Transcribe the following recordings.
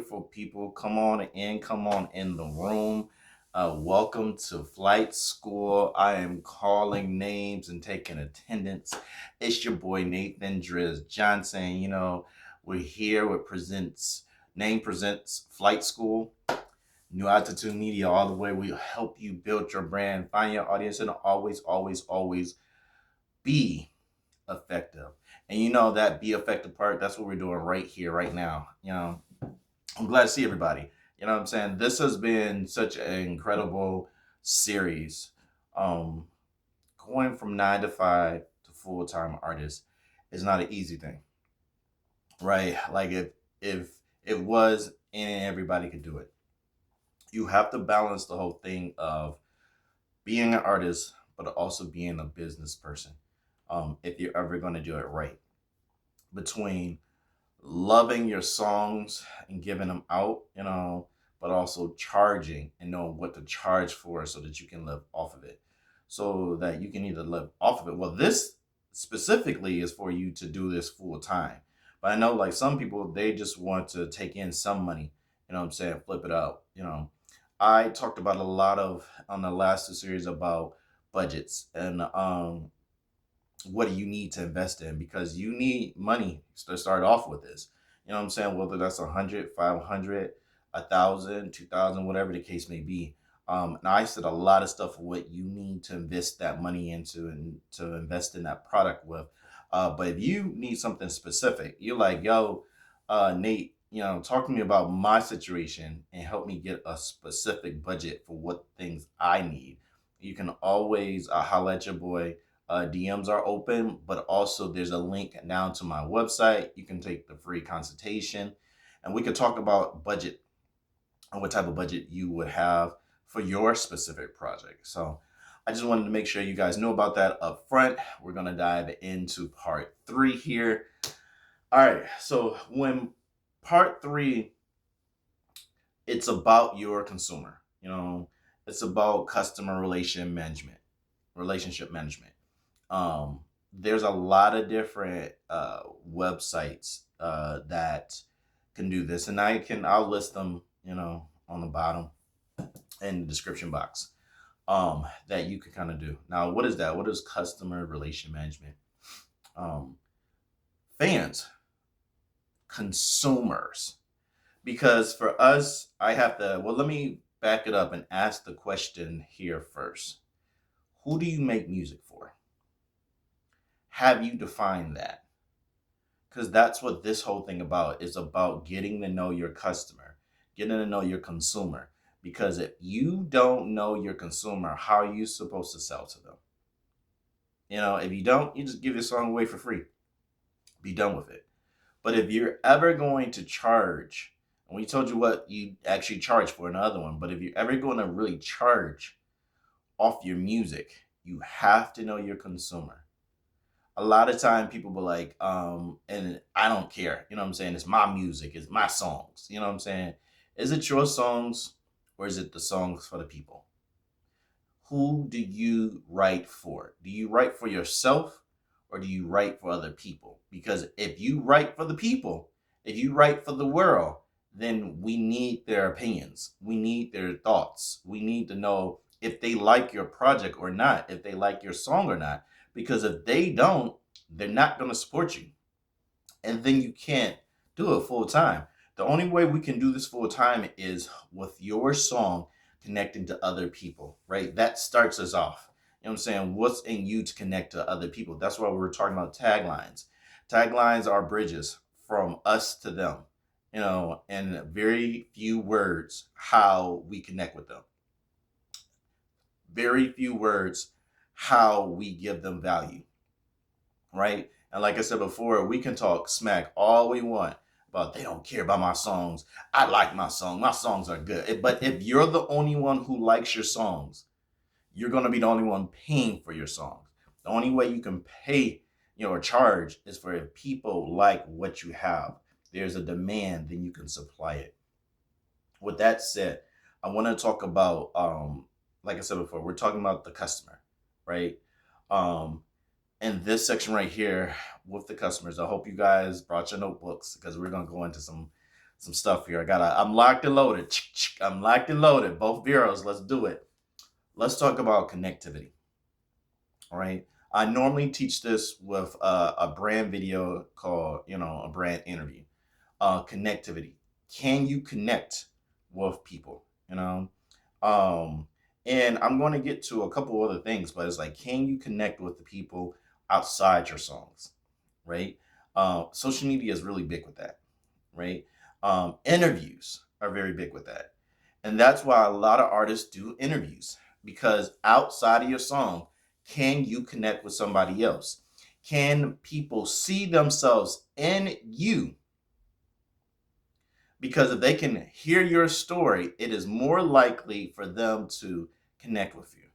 beautiful people. Come on in, come on in the room. Welcome to Flight School. I am calling names and taking attendance. It's your boy Nathan Driz Johnson. We're here with presents Flight School. New Altitude Media all the way. We help you build your brand, find your audience, and always be effective. And that be effective part, that's what we're doing right here, right now. I'm glad to see everybody. You know what I'm saying? This has been such an incredible series. Um, Going from 9 to 5 to full-time artist is not an easy thing, right? Like if it was and everybody could do it. You have to balance the whole thing of being an artist, but also being a business person. If you're ever going to do it right, between loving your songs and giving them out, but also charging and knowing what to charge for so that you can live off of it. So that you can either live off of it. Well, this specifically is for you to do this full time. But I know like some people, they just want to take in some money, flip it out. I talked about a lot of on the last two series about budgets and what do you need to invest in, because you need money to start off with this. Whether that's 100, 500, 1,000, 2,000, whatever the case may be. And I said a lot of stuff of what you need to invest that money into and to invest in that product with. But if you need something specific, you're like, yo, Nate, talk to me about my situation and help me get a specific budget for what things I need. You can always holler at your boy. DMs are open, but also there's a link down to my website. You can take the free consultation and we could talk about budget and what type of budget you would have for your specific project. So I just wanted to make sure you guys know about that up front. We're going to dive into part 3 here. All right. So when part 3, it's about your consumer, it's about customer relationship management. There's a lot of different websites that can do this, and I'll list them, on the bottom in the description box, that you can kind of do. Now, what is that? What is customer relation management? Um, Fans, consumers, because for us, I have to. Well, let me back it up and ask the question here first. Who do you make music for? Have you defined that? Because that's what this whole thing about is about getting to know your customer, getting to know your consumer. Because if you don't know your consumer, how are you supposed to sell to them? If you don't, you just give your song away for free. Be done with it. But if you're ever going to charge, and we told you what you actually charge for another one, but if you're ever going to really charge off your music, you have to know your consumer. A lot of time people be like, and I don't care, it's my music, it's my songs, is it your songs or is it the songs for the people? Who do you write for? Do you write for yourself or do you write for other people? Because if you write for the people, if you write for the world, then we need their opinions, we need their thoughts, we need to know if they like your project or not, if they like your song or not. Because if they don't, they're not going to support you. And then you can't do it full time. The only way we can do this full time is with your song connecting to other people, right? That starts us off. What's in you to connect to other people? That's why we're talking about taglines. Taglines are bridges from us to them, in very few words, how we connect with them. Very few words, how we give them value, right? And like I said before, we can talk smack all we want about they don't care about my songs. I like my song. My songs are good. But if you're the only one who likes your songs, you're going to be the only one paying for your songs. The only way you can pay, or charge is for if people like what you have. There's a demand, then you can supply it. With that said, I want to talk about, like I said before, we're talking about the customer, right? Um, in this section right here with the customers, I hope you guys brought your notebooks because we're going to go into some some stuff here. I'm locked and loaded. I'm locked and loaded. Both bureaus. Let's do it. Let's talk about connectivity. All right. I normally teach this with a brand video called, a brand interview. Connectivity. Can you connect with people? Um, and I'm going to get to a couple other things, but it's like, can you connect with the people outside your songs? Right. Social media is really big with that. Right. Interviews are very big with that. And that's why a lot of artists do interviews, because outside of your song, can you connect with somebody else? Can people see themselves in you? Because if they can hear your story, it is more likely for them to connect with you,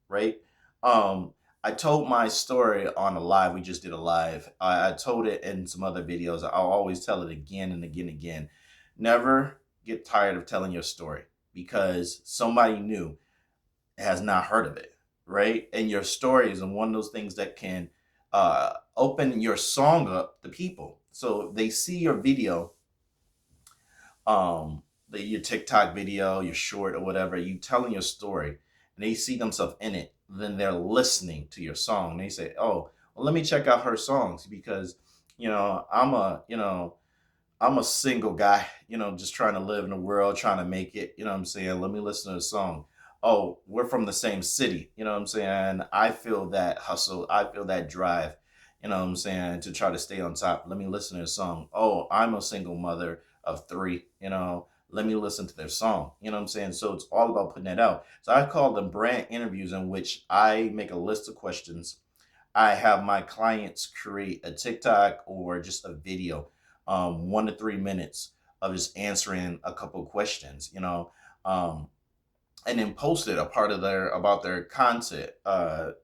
right? Um, I told my story on a live. We just did a live. I told it in some other videos. I'll always tell it again and again and again. Never get tired of telling your story, because somebody new has not heard of it, right? And your story is one of those things that can open your song up to people. So they see your video, your TikTok video, your short or whatever, you telling your story, and they see themselves in it, then they're listening to your song. They say, "Oh, well, let me check out her songs, because I'm a single guy, just trying to live in the world, trying to make it, you know what I'm saying? Let me listen to the song. Oh, we're from the same city, you know what I'm saying? I feel that hustle, I feel that drive, you know what I'm saying, to try to stay on top. Let me listen to the song. Oh, I'm a single mother of three, let me listen to their song, you know what I'm saying? So it's all about putting it out. So I call them brand interviews, in which I make a list of questions. I have my clients create a TikTok or just a video, 1 to 3 minutes of just answering a couple questions, um, and then post it a part of their content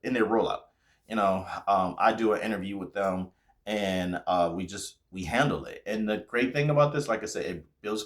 in their rollout. I do an interview with them, and we handle it. And the great thing about this, like I said, it builds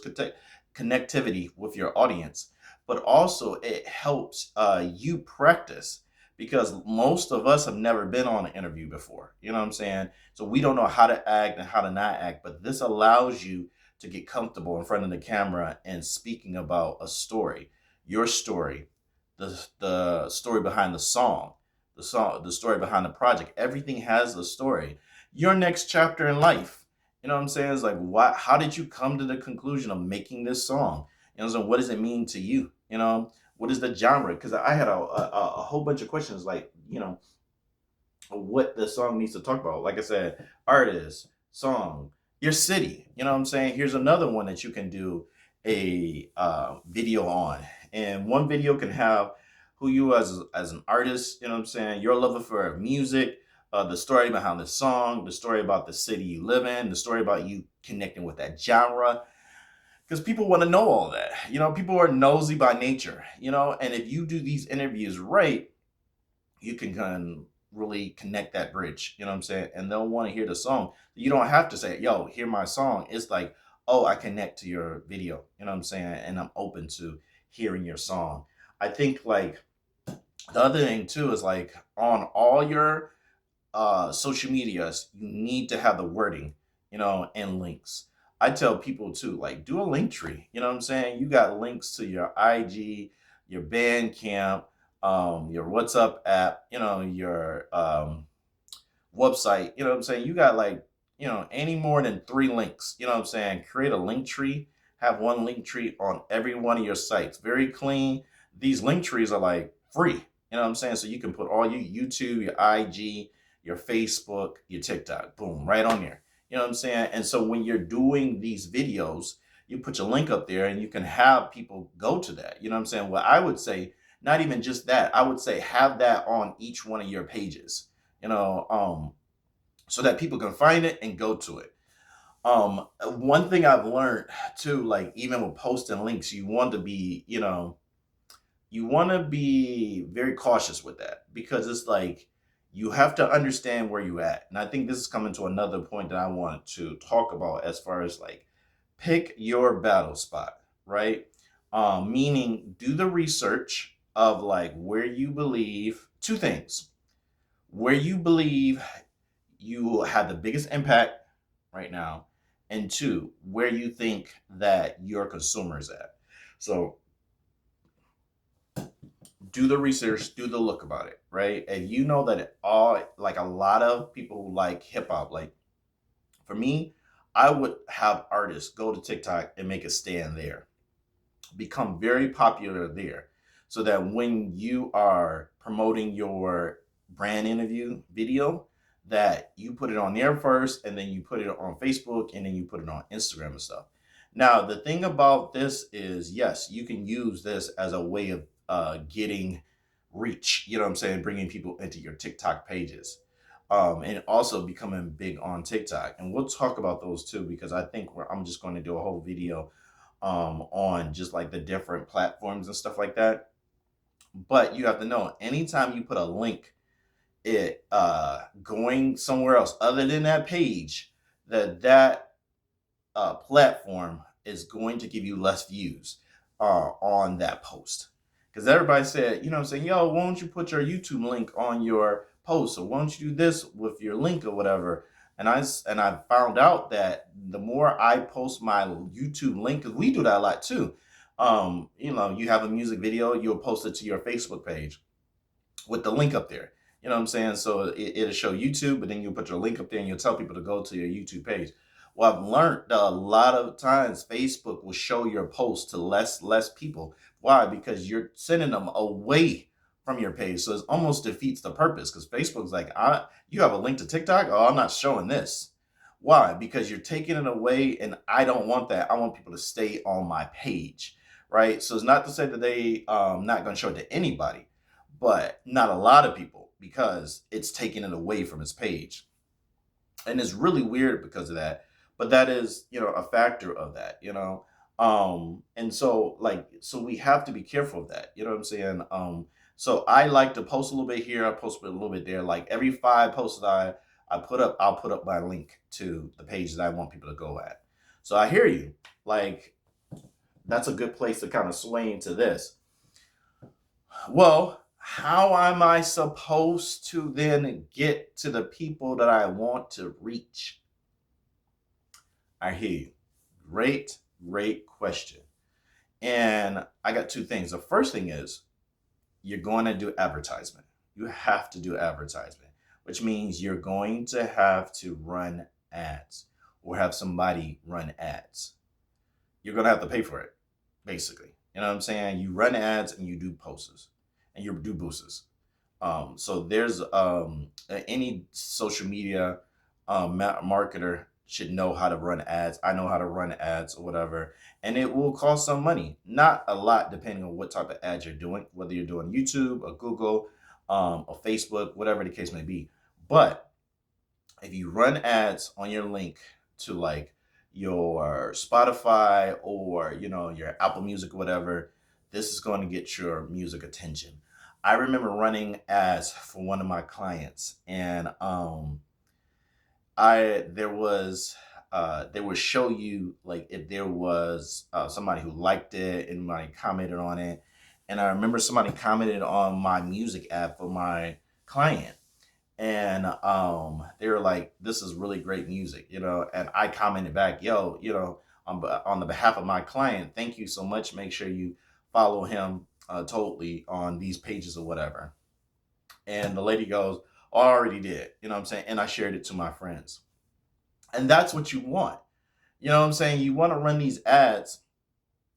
connectivity with your audience, but also it helps you practice, because most of us have never been on an interview before. You know what I'm saying? So we don't know how to act and how to not act, but this allows you to get comfortable in front of the camera and speaking about a story, your story, the story behind the story behind the project. Everything has a story. Your next chapter in life. You know what I'm saying? It's like, what? How did you come to the conclusion of making this song? So what does it mean to you? What is the genre? Because I had a whole bunch of questions, like, what the song needs to talk about. Like I said, artist, song, your city. You know what I'm saying? Here's another one that you can do a video on. And one video can have who you as an artist, you know what I'm saying? Your love affair of music, the story behind the song, the story about the city you live in, the story about you connecting with that genre, because people want to know all that. People are nosy by nature, and if you do these interviews right, you can really connect that bridge, you know what I'm saying? And they'll want to hear the song. You don't have to say, yo, hear my song. It's like, oh, I connect to your video, you know what I'm saying? And I'm open to hearing your song. I think, like, the other thing too is, like, on all your social medias, you need to have the wording, and links. I tell people too, like, do a link tree. You know what I'm saying? You got links to your IG, your Bandcamp, your WhatsApp app, your website. You know what I'm saying? You got, like, any more than 3 links. You know what I'm saying? Create a link tree. Have one link tree on every one of your sites. Very clean. These link trees are, like, free. You know what I'm saying? So you can put all your YouTube, your IG, your Facebook, your TikTok, boom, right on there. You know what I'm saying? And so when you're doing these videos, you put your link up there and you can have people go to that. You know what I'm saying? Well, I would say not even just that. I would say have that on each one of your pages, so that people can find it and go to it. One thing I've learned too, like, even with posting links, you want to be, very cautious with that, because it's like, you have to understand where you at. And I think this is coming to another point that I want to talk about, as far as, like, pick your battle spot, right? Meaning, do the research of, like, where you believe two things: where you believe you have the biggest impact right now, and two, where you think that your consumer is at. So do the research, do the look about it, right? And you know that all, like, a lot of people like hip hop. Like, for me, I would have artists go to TikTok and make a stand there, become very popular there, so that when you are promoting your brand interview video, that you put it on there first, and then you put it on Facebook, and then you put it on Instagram and stuff. Now, the thing about this is, yes, you can use this as a way of getting reach, you know what I'm saying, bringing people into your TikTok pages, and also becoming big on TikTok. And we'll talk about those too, because I think I'm just going to do a whole video on just like the different platforms and stuff like that. But you have to know, anytime you put a link, it going somewhere else other than that page, that platform is going to give you less views on that post. Because everybody said, you know what I'm saying, yo, why don't you put your YouTube link on your post? Or why don't you do this with your link or whatever? And I found out that the more I post my YouTube link, because we do that a lot too. You have a music video, you'll post it to your Facebook page with the link up there. You know what I'm saying? So it'll show YouTube, but then you put your link up there and you'll tell people to go to your YouTube page. Well, I've learned that a lot of times Facebook will show your post to less people. Why? Because you're sending them away from your page. So it almost defeats the purpose, because Facebook's like, you have a link to TikTok? Oh, I'm not showing this. Why? Because you're taking it away, and I don't want that. I want people to stay on my page, right? So it's not to say that they not going to show it to anybody, but not a lot of people, because it's taking it away from his page. And it's really weird because of that. But that is, a factor of that, and so, so we have to be careful of that. You know what I'm saying? So I like to post a little bit here, I post a little bit there. Like every 5 posts that I put up, I'll put up my link to the page that I want people to go at. So I hear you. Like, that's a good place to kind of sway into this. Well, how am I supposed to then get to the people that I want to reach? I hear you. Great, great question. And I got 2 things. The first thing is, you're going to do advertisement. You have to do advertisement, which means you're going to have to run ads or have somebody run ads. You're going to have to pay for it, basically. You know what I'm saying? You run ads and you do posts and you do boosts. So there's any social media marketer should know how to run ads. I know how to run ads or whatever, and it will cost some money. Not a lot, depending on what type of ads you're doing, whether you're doing YouTube or Google or Facebook, whatever the case may be. But if you run ads on your link to like your Spotify or your Apple Music or whatever, this is going to get your music attention. I remember running ads for one of my clients, and there was they would show you, like, if there was somebody who liked it and somebody commented on it. And I remember somebody commented on my music app for my client, and they were like, "This is really great music," And I commented back, "Yo, on the behalf of my client, thank you so much. Make sure you follow him totally on these pages or whatever." And the lady goes, "Oh, I already did," you know what I'm saying? And I shared it to my friends. And that's what you want. You know what I'm saying? You want to run these ads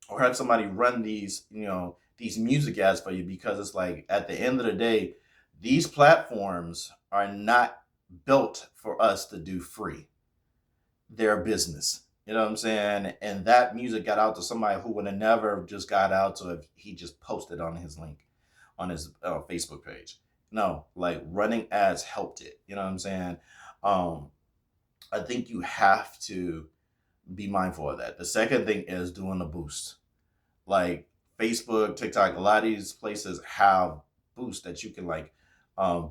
or have somebody run these music ads for you, because it's like, at the end of the day, these platforms are not built for us to do free. They're a business. You know what I'm saying? And that music got out to somebody who would have never just got out to if he just posted on his link on his Facebook page. No, like, running ads helped it. You know what I'm saying? I think you have to be mindful of that. The second thing is doing a boost. Like Facebook, TikTok, a lot of these places have boosts that you can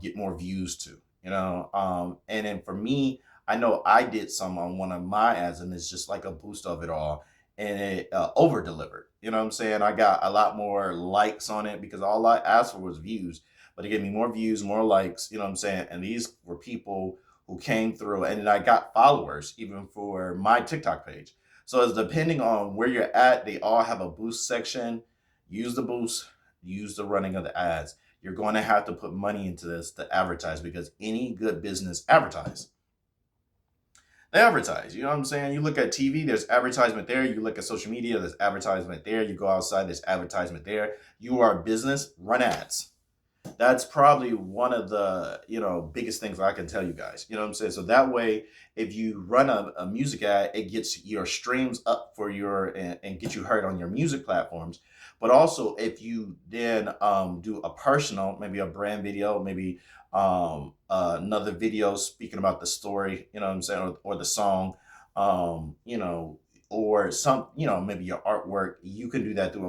get more views to, and then for me, I know I did some on one of my ads, and it's just like a boost of it all, and it over delivered. You know what I'm saying? I got a lot more likes on it because all I asked for was views, but it gave me more views, more likes. You know what I'm saying? And these were people who came through, and I got followers even for my TikTok page. So it's depending on where you're at. They all have a boost section. Use the boost, use the running of the ads. You're going to have to put money into this to advertise, because any good business advertise. They advertise. You know what I'm saying? You look at TV, there's advertisement there. You look at social media, there's advertisement there. You go outside, there's advertisement there. You are a business, run ads. That's probably one of the, biggest things I can tell you guys. You know what I'm saying? So that way, if you run a music ad, it gets your streams up for and get you heard on your music platforms. But also, if you then do a personal, maybe a brand video, maybe another video speaking about the story, you know what I'm saying, or the song, or some, maybe your artwork, you can do that through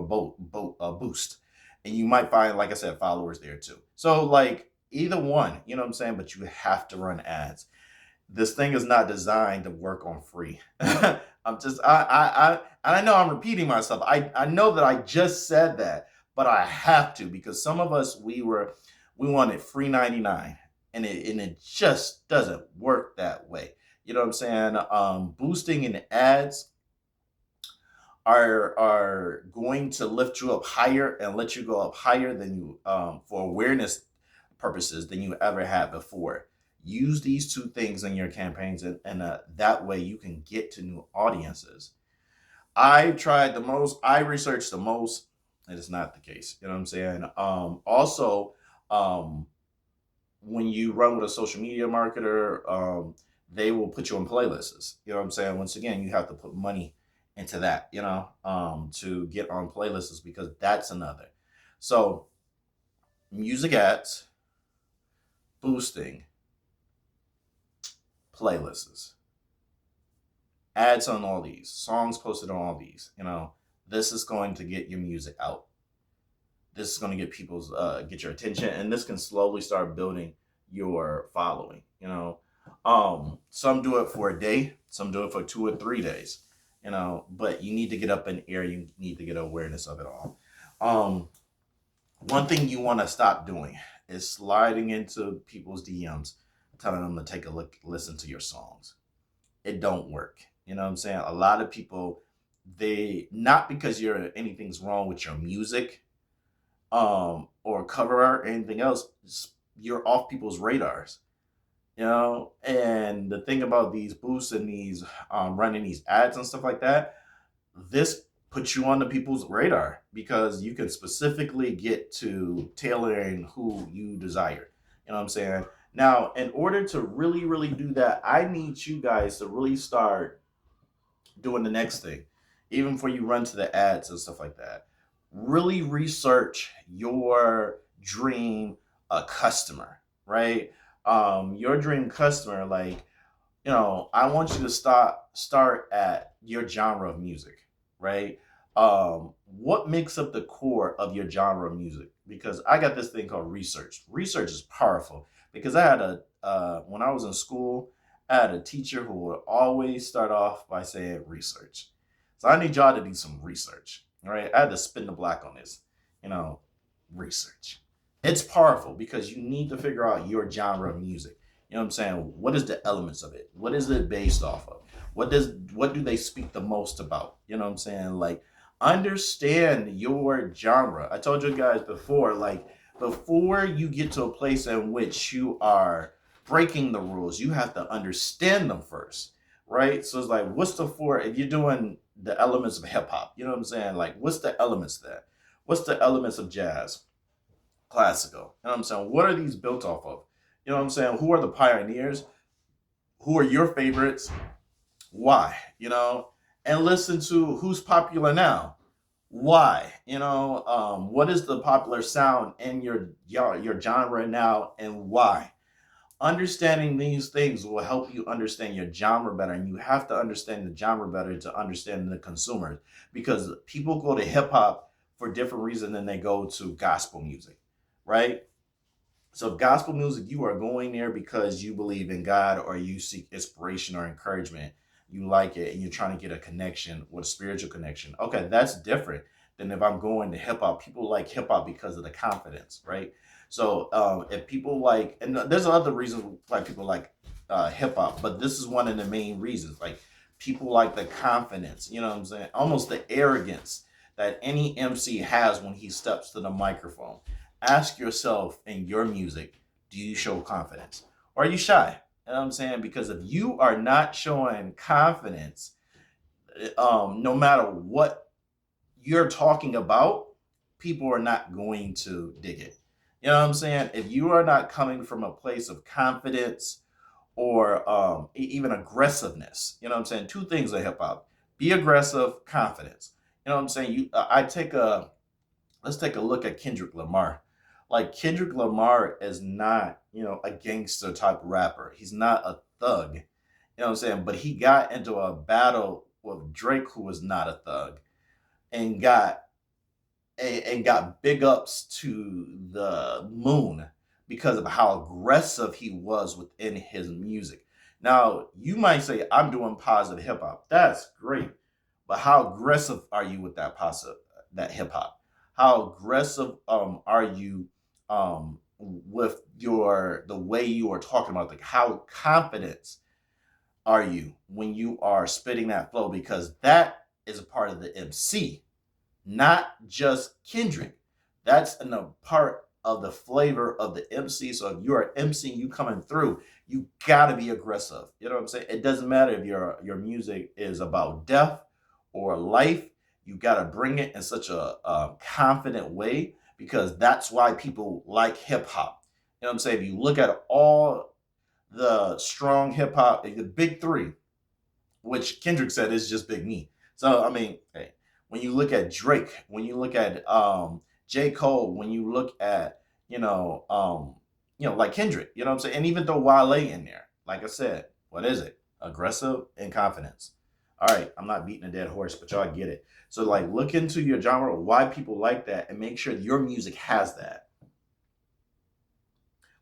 a boost, and you might find, like I said, followers there too. So like either one, you know what I'm saying, but you have to run ads. This thing is not designed to work on free. I know I'm repeating myself. I know that I just said that, but I have to, because some of us, we wanted free 99, and it just doesn't work that way. You know what I'm saying? Boosting in ads are going to lift you up higher and let you go up higher than you, for awareness purposes, than you ever had before. Use these two things in your campaigns, and that way you can get to new audiences. I tried the most, I researched the most. It is not the case. You know what I'm saying? Also, when you run with a social media marketer, they will put you on playlists. You know what I'm saying? Once again, you have to put money into that, to get on playlists, because that's another. So, music ads, boosting, playlists, ads on all these, songs posted on all these. This is going to get your music out. This is going to get your attention, and this can slowly start building your following. Some do it for a day, some do it for 2 or 3 days. But you need to get up in the air. You need to get awareness of it all. One thing you want to stop doing is sliding into people's DMs, telling them to take a look, listen to your songs. It don't work. You know what I'm saying? A lot of people, not because anything's wrong with your music, or cover art or anything else, you're off people's radars. And the thing about these boosts and these running these ads and stuff like that, this puts you on the people's radar, because you can specifically get to tailoring who you desire. You know what I'm saying? Now, in order to really, really do that, I need you guys to really start doing the next thing, even before you run to the ads and stuff like that. Really research your dream customer, right? Your dream customer, like, I want you to start at your genre of music, right? What makes up the core of your genre of music? Because I got this thing called research. Research is powerful, because I had when I was in school, I had a teacher who would always start off by saying research. So I need y'all to do some research, all right? I had to spin the block on this, research. It's powerful, because you need to figure out your genre of music. You know what I'm saying? What is the elements of it? What is it based off of? What do they speak the most about? You know what I'm saying? Like, understand your genre. I told you guys before, like, before you get to a place in which you are breaking the rules, you have to understand them first, right? So it's like, if you're doing the elements of hip hop, you know what I'm saying? Like, what's the elements there? What's the elements of jazz? Classical. You know what I'm saying? What are these built off of? You know what I'm saying? Who are the pioneers? Who are your favorites? Why? And listen to who's popular now. Why? What is the popular sound in your genre now, and why? Understanding these things will help you understand your genre better, and you have to understand the genre better to understand the consumers, because people go to hip hop for different reasons than they go to gospel music, right? So gospel music, you are going there because you believe in God, or you seek inspiration or encouragement. You like it, and you're trying to get a connection, with a spiritual connection. Okay, that's different than if I'm going to hip hop. People like hip hop because of the confidence, right? So if people like, and there's other reasons why people like hip hop, but this is one of the main reasons. Like people like the confidence, you know what I'm saying? Almost the arrogance that any MC has when he steps to the microphone. Ask yourself in your music, do you show confidence? Or are you shy? You know what I'm saying? Because if you are not showing confidence, no matter what you're talking about, people are not going to dig it. You know what I'm saying? If you are not coming from a place of confidence or even aggressiveness, you know what I'm saying? Two things of hip hop: be aggressive, confidence. You know what I'm saying? Let's take a look at Kendrick Lamar. Like Kendrick Lamar is not, a gangster type rapper. He's not a thug. You know what I'm saying? But he got into a battle with Drake, who was not a thug, and got big ups to the moon because of how aggressive he was within his music. Now, you might say, I'm doing positive hip hop. That's great. But how aggressive are you with that hip hop? How aggressive are you with the way you are talking about, like how confident are you when you are spitting that flow? Because that is a part of the MC, not just Kendrick. That's a part of the flavor of the MC. So if you're an MC, you coming through, you gotta be aggressive. You know what I'm saying? It doesn't matter if your music is about death or life. You gotta bring it in such a confident way, because that's why people like hip hop. You know what I'm saying? If you look at all the strong hip hop, the big three, which Kendrick said is just Big Me. So I mean, hey, when you look at Drake, when you look at J. Cole, when you look at like Kendrick, you know what I'm saying, and even throw Wale in there. Like I said, what is it? Aggressive and confidence. All right, I'm not beating a dead horse, but y'all get it. So like, look into your genre, why people like that, and make sure your music has that.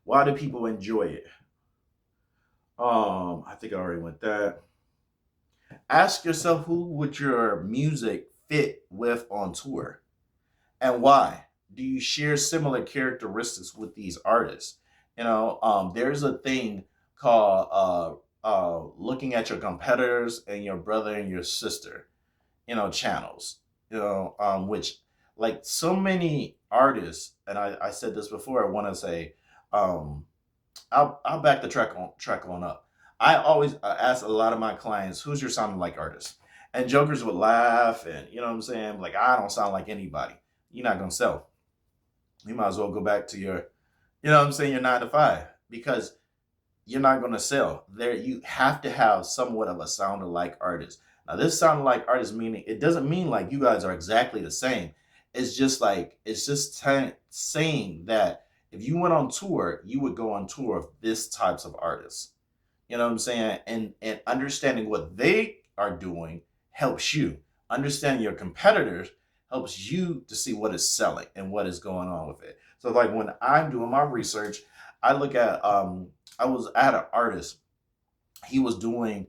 Why do people enjoy it? I think I already went that. Ask yourself, who would your music fit with on tour, and why? Do you share similar characteristics with these artists? There's a thing called looking at your competitors and your brother and your sister, channels. Which, like so many artists, and I said this before. I want to say, um, I'll back the track on up. I always ask a lot of my clients, "Who's your sounding like artist?" And jokers would laugh, and you know what I'm saying, like, I don't sound like anybody. You're not gonna sell. You might as well go back to your, your 9 to 5, because you're not gonna sell. There, you have to have somewhat of a sound alike artist. Now, this sound alike artist meaning it doesn't mean like you guys are exactly the same. It's just saying that if you went on tour, you would go on tour of this types of artists. You know what I'm saying? And understanding what they are doing helps you. Understanding your competitors helps you to see what is selling and what is going on with it. So like when I'm doing my research, I look at I had an artist, he was doing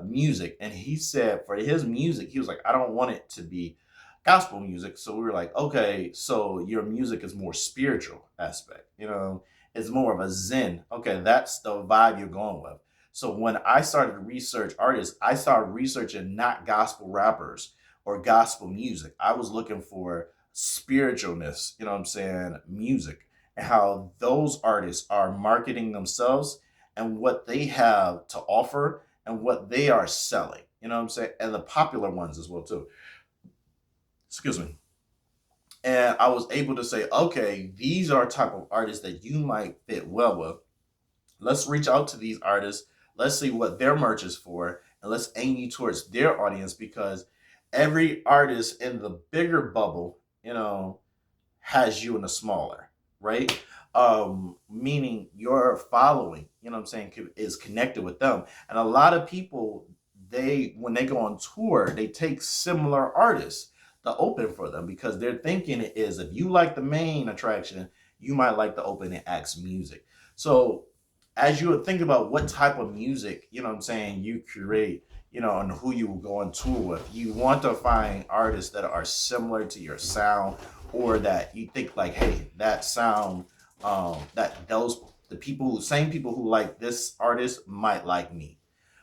music, and he said for his music, he was like, I don't want it to be gospel music. So we were like, okay, so your music is more spiritual aspect, it's more of a zen. Okay, that's the vibe you're going with. So when I started to research artists, I started researching not gospel rappers or gospel music. I was looking for spiritualness, you know what I'm saying, music, and how those artists are marketing themselves and what they have to offer and what they are selling, you know what I'm saying, and the popular ones as well too. Excuse me. And I was able to say, okay, these are type of artists that you might fit well with. Let's reach out to these artists. Let's see what their merch is for, and let's aim you towards their audience, because every artist in the bigger bubble, has you in the smaller, right? Meaning your following, what I'm saying, is connected with them. And a lot of people, when they go on tour, they take similar artists to open for them, because they're thinking it is, if you like the main attraction, you might like the opening acts music. So as you would think about what type of music, what I'm saying, you create, and who you will go on tour with, you want to find artists that are similar to your sound, or that you think like, hey, that sound, that those The people, same people who like this artist might like me.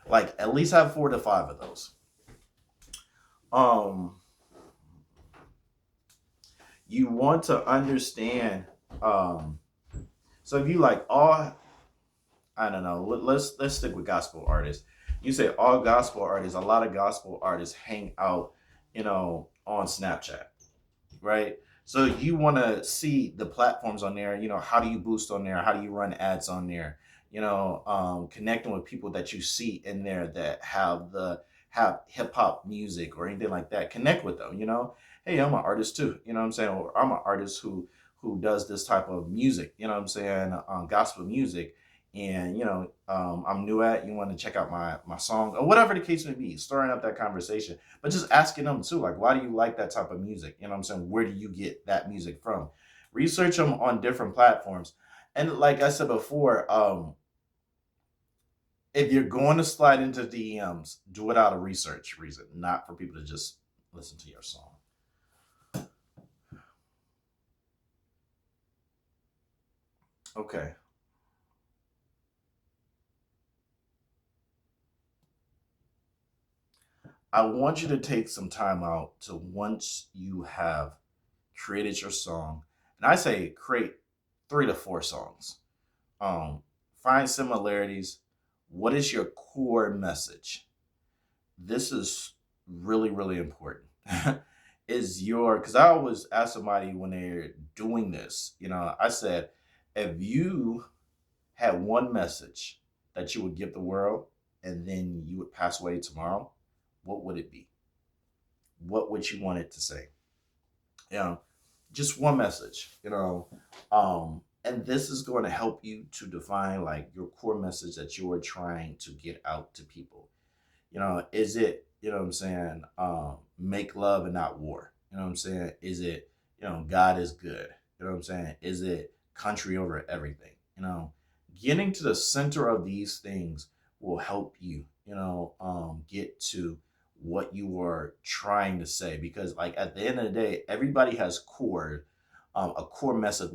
Like at least have 4 to 5 of those. Um, you want to understand. Um, so if you like all, I don't know. Let's stick with gospel artists. You say all gospel artists. A lot of gospel artists hang out, on Snapchat, right? So you want to see the platforms on there. How do you boost on there? How do you run ads on there? Connecting with people that you see in there that have hip hop music or anything like that. Connect with them. Hey, I'm an artist too. You know what I'm saying? Or I'm an artist who does this type of music. You know what I'm saying? Gospel music. And I'm new at. You want to check out my song or whatever the case may be. Starting up that conversation, but just asking them too, like, why do you like that type of music? You know what I'm saying? Where do you get that music from? Research them on different platforms. And like I said before, if you're going to slide into DMs, do it out of research reason, not for people to just listen to your song. Okay. I want you to take some time out to once you have created your song, and I say create 3 to 4 songs. Um, find similarities. What is your core message? This is really, really important. Is your because I always ask somebody when they're doing this, I said, if you had one message that you would give the world and then you would pass away tomorrow, what would it be? What would you want it to say? You know, just one message, and this is going to help you to define like your core message that you are trying to get out to people. Is it, what I'm saying, make love and not war? You know what I'm saying? Is it, God is good? You know what I'm saying? Is it country over everything? Getting to the center of these things will help you, get to what you are trying to say. Because like at the end of the day, everybody has a core message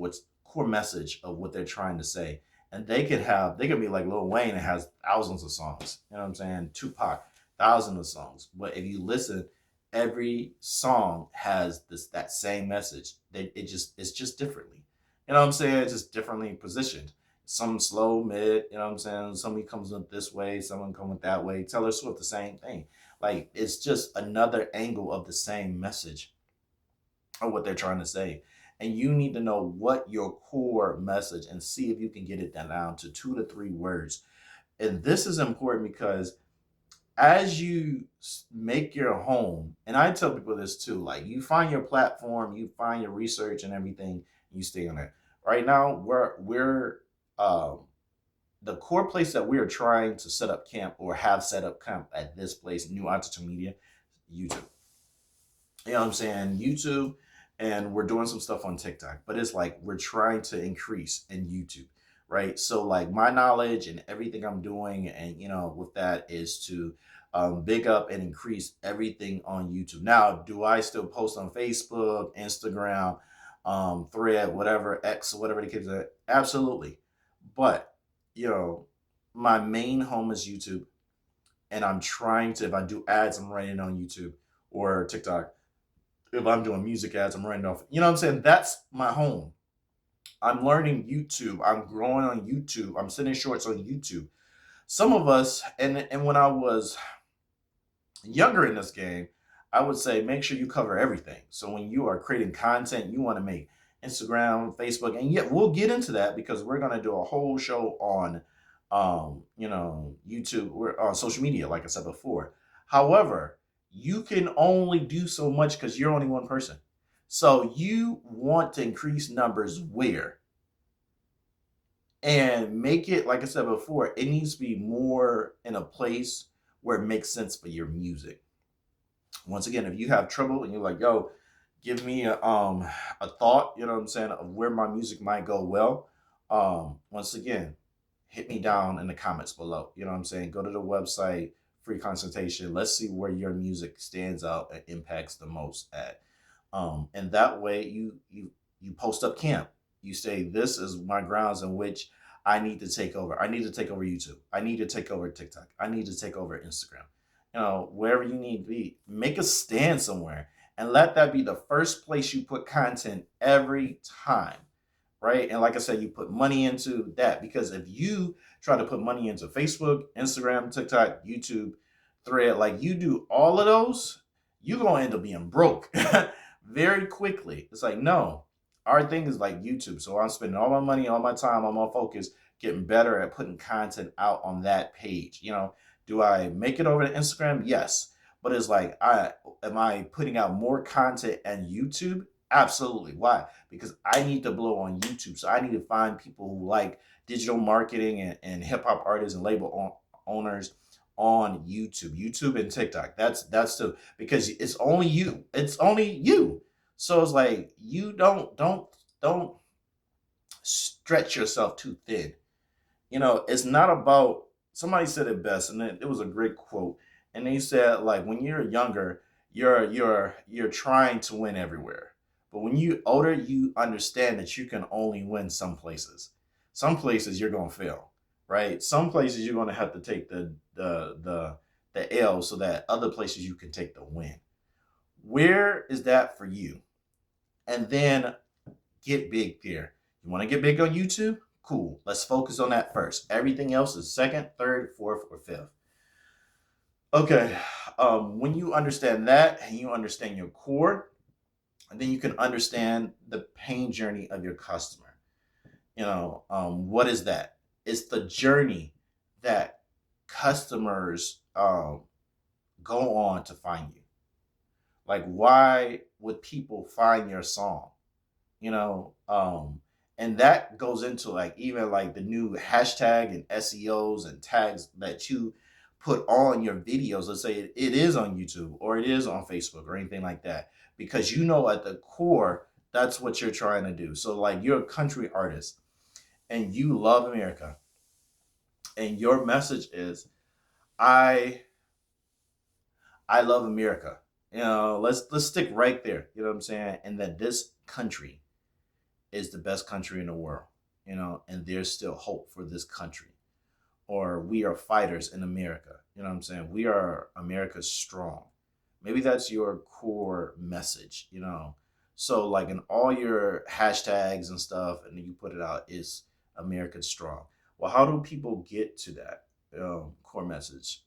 of what they're trying to say. And they can be like Lil Wayne and has thousands of songs. You know what I'm saying? Tupac, thousands of songs. But if you listen, every song has that same message. It's just differently. You know what I'm saying? It's just differently positioned. Some slow, mid, you know what I'm saying? Somebody comes up this way, someone comes that way. Taylor Swift, the same thing. Like it's just another angle of the same message or what they're trying to say. And you need to know what your core message and see if you can get it down to 2 to 3 words. And this is important because as you make your home, and I tell people this too, like you find your platform, you find your research and everything, you stay on it. Right now, we're um, the core place that we are trying to set up camp or have set up camp at this place, New Attitude Media, YouTube. You know what I'm saying? YouTube, and we're doing some stuff on TikTok, but it's like we're trying to increase in YouTube, right? So like my knowledge and everything I'm doing, and with that is to big up and increase everything on YouTube. Now, do I still post on Facebook, Instagram, Thread, whatever, X, whatever the kids are? Absolutely, but you know, my main home is YouTube, and I'm trying to. If I do ads, I'm running on YouTube or TikTok. If I'm doing music ads, I'm running off. You know what I'm saying? That's my home. I'm learning YouTube. I'm growing on YouTube. I'm sending shorts on YouTube. Some of us, and when I was younger in this game, I would say make sure you cover everything. So when you are creating content, you want to make Instagram, Facebook, and yet we'll get into that because we're gonna do a whole show on, YouTube or on social media, like I said before. However, you can only do so much because you're only one person. So you want to increase numbers where and make it, like I said before, it needs to be more in a place where it makes sense for your music. Once again, if you have trouble and you're like, yo, give me a thought, you know what I'm saying, of where my music might go well. Once again, hit me down in the comments below. You know what I'm saying? Go to the website, free consultation. Let's see where your music stands out and impacts the most at. And that way you post up camp. You say this is my grounds in which I need to take over. I need to take over YouTube. I need to take over TikTok. I need to take over Instagram. Wherever you need to be, make a stand somewhere and let that be the first place you put content every time, right? And like I said, you put money into that, because if you try to put money into Facebook, Instagram, TikTok, YouTube, Thread, like you do all of those, you're gonna end up being broke very quickly. It's like, no, our thing is like YouTube. So I'm spending all my money, all my time, all my focus, getting better at putting content out on that page. Do I make it over to Instagram? Yes. But it's like, am I putting out more content on YouTube? Absolutely. Why? Because I need to blow on YouTube. So I need to find people who like digital marketing and hip hop artists and label owners on YouTube and TikTok. That's the, because it's only you. It's only you. So it's like, you don't stretch yourself too thin. It's not about, somebody said it best, and it was a great quote. And they said, like, when you're younger, you're trying to win everywhere. But when you older, you understand that you can only win some places. Some places you're gonna fail, right? Some places you're gonna have to take the L, so that other places you can take the win. Where is that for you? And then get big there. You want to get big on YouTube? Cool. Let's focus on that first. Everything else is second, third, fourth, or fifth. Okay. When you understand that and you understand your core, and then you can understand the pain journey of your customer. What is that? It's the journey that customers go on to find you. Like, why would people find your song? you know and that goes into, like, even like the new hashtag and SEOs and tags that you put on your videos. Let's say it is on YouTube or it is on Facebook or anything like that, because at the core that's what you're trying to do. So, like, you're a country artist and you love America, and your message is, i I love America. Let's stick right there. You know what I'm saying? And that this country is the best country in the world. And there's still hope for this country. Or we are fighters in America. You know what I'm saying? We are America strong. Maybe that's your core message. So, like, in all your hashtags and stuff, and then you put it out, is America strong. Well, how do people get to that core message?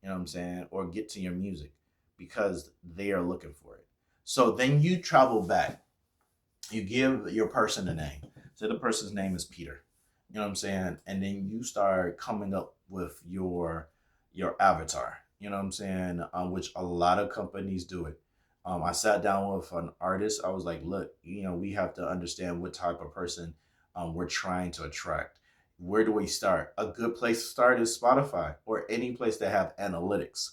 You know what I'm saying? Or get to your music, because they are looking for it. So then you travel back. You give your person a name. So the person's name is Peter. You know what I'm saying? And then you start coming up with your avatar. You know what I'm saying? Which a lot of companies do it. I sat down with an artist. I was like, look, we have to understand what type of person we're trying to attract. Where do we start? A good place to start is Spotify or any place that have analytics.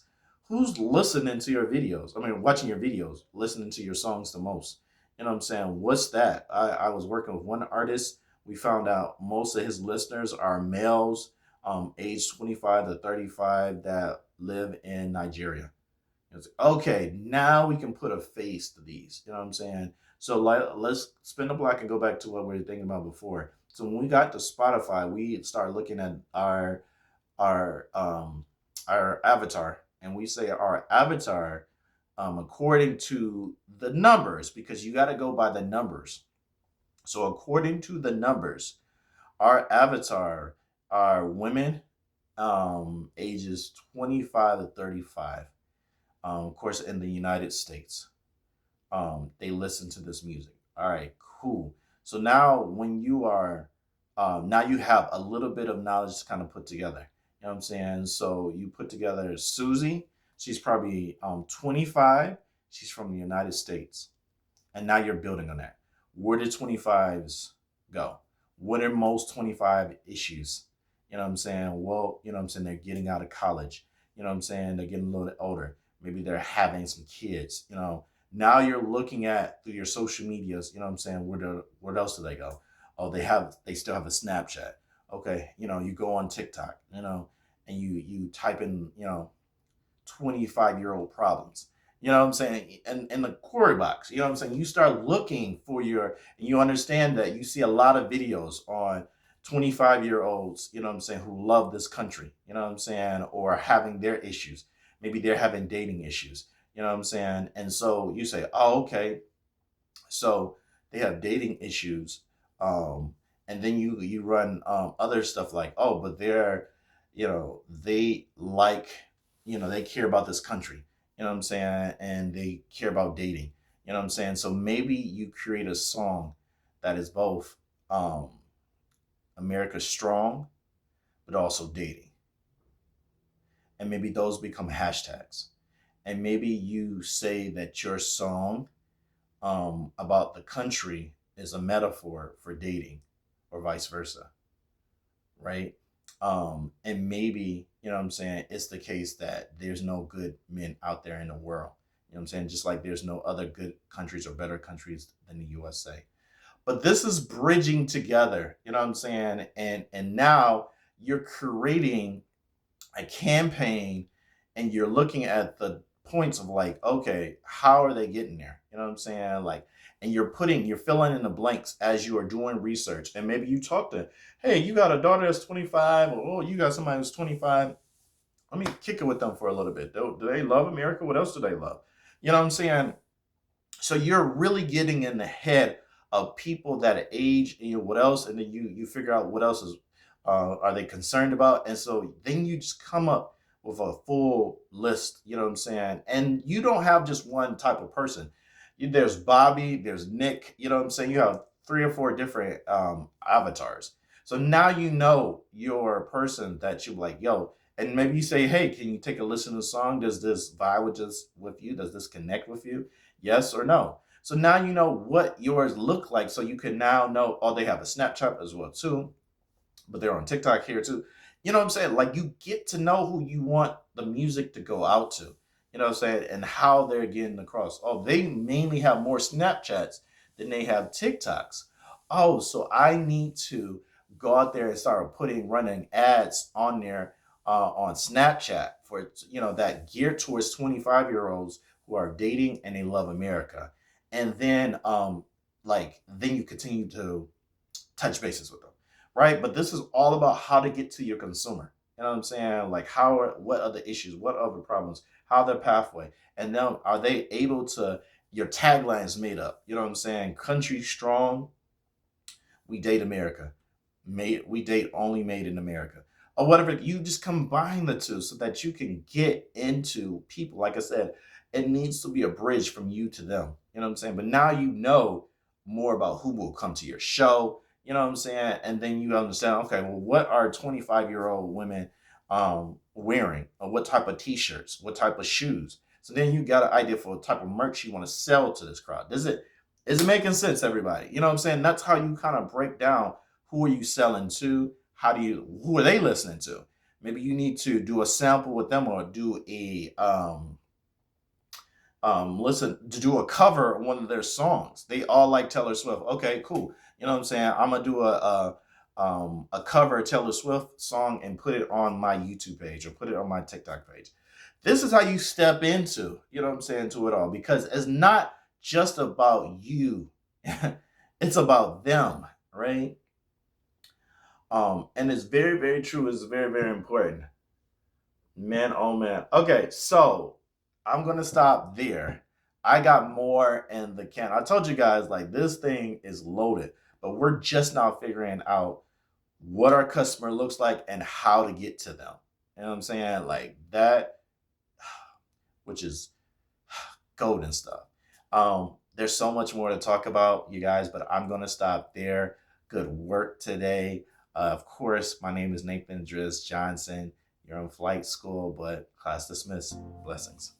Who's listening to your videos? I mean, watching your videos, listening to your songs the most. You know what I'm saying? What's that? I was working with one artist. We found out most of his listeners are males, age 25 to 35, that live in Nigeria. It's like, okay, now we can put a face to these. You know what I'm saying? So, like, let's spin the block and go back to what we were thinking about before. So when we got to Spotify, we started looking at our our avatar, and we say our avatar, according to the numbers, because you got to go by the numbers. So according to the numbers, our avatar are women, ages 25 to 35. Of course, in the United States, they listen to this music. All right, cool. So now when you are, now you have a little bit of knowledge to kind of put together. You know what I'm saying? So you put together Susie. She's probably 25. She's from the United States. And now you're building on that. Where did 25s go? What are most 25 issues? You know what I'm saying? Well, you know what I'm saying? They're getting out of college. You know what I'm saying? They're getting a little bit older. Maybe they're having some kids. Now you're looking at through your social medias. You know what I'm saying? Where else do they go? Oh, they still have a Snapchat. Okay, you go on TikTok. And you type in 25-year-old problems. You know what I'm saying? And in the query box, you know what I'm saying? You start looking for and you understand that you see a lot of videos on 25-year-olds, you know what I'm saying, who love this country, you know what I'm saying, or having their issues. Maybe they're having dating issues, you know what I'm saying? And so you say, oh, okay, so they have dating issues. Um, and then you run other stuff like, oh, but they're, they like, they care about this country, you know what I'm saying? And they care about dating, you know what I'm saying? So maybe you create a song that is both um, America strong, but also dating. And maybe those become hashtags. And maybe you say that your song about the country is a metaphor for dating or vice versa, right? And maybe, you know what I'm saying, it's the case that there's no good men out there in the world. You know what I'm saying? Just like there's no other good countries or better countries than the USA. But this is bridging together, you know what I'm saying? And now you're creating a campaign and you're looking at the points of like, okay, how are they getting there? You know what I'm saying? Like, and you're filling in the blanks as you are doing research. And maybe you talk to, hey, you got a daughter that's 25, or oh, you got somebody who's 25. Let me kick it with them for a little bit. Do they love America? What else do they love? You know what I'm saying? So you're really getting in the head of people that age, what else, and then you figure out what else is are they concerned about, and so then you just come up with a full list. You know what I'm saying? And you don't have just one type of person. There's Bobby, there's Nick. You know what I'm saying? You have three or four different avatars. So now you know your person that you like, yo, and maybe you say, hey, can you take a listen to the song? Does this vibe with you? Does this connect with you? Yes or no. So now you know what yours look like. So you can now know, oh, they have a Snapchat as well too, but they're on TikTok here too. You know what I'm saying? Like you get to know who you want the music to go out to. You know what I'm saying? And how they're getting across. Oh, they mainly have more Snapchats than they have TikToks. Oh, so I need to go out there and start running ads on there on Snapchat for that geared towards 25-year-olds who are dating and they love America. And then then you continue to touch bases with them, right? But this is all about how to get to your consumer. You know what I'm saying? Like what are the issues? What are the problems? How their pathway? And then are they able to, your tagline is made up. You know what I'm saying? Country strong, we date America. We date only made in America. Or whatever. You just combine the two so that you can get into people. Like I said, it needs to be a bridge from you to them. You know what I'm saying? But now you know more about who will come to your show. You know what I'm saying? And then you understand, okay, well, what are 25-year-old women wearing? Or what type of t-shirts? What type of shoes? So then you got an idea for what type of merch you want to sell to this crowd. Is it making sense, everybody? You know what I'm saying? That's how you kind of break down who are you selling to? Who are they listening to? Maybe you need to do a sample with them or do a listen to do a cover of one of their songs. They all like Taylor Swift. Okay, cool. You know what I'm saying? I'm gonna do a cover Taylor Swift song and put it on my YouTube page or put it on my TikTok page. This is how you step into, you know what I'm saying, to it all, because it's not just about you. It's about them, right? And it's very, very true. It's very, very important. Man, oh man. Okay, so I'm gonna stop there. I got more in the can. I told you guys, like, this thing is loaded, but we're just now figuring out what our customer looks like and how to get to them. You know what I'm saying? Like that, which is golden stuff. There's so much more to talk about, you guys, but I'm gonna stop there. Good work today. Of course, my name is Nathan Driss Johnson. You're in flight school, but class dismissed. Blessings.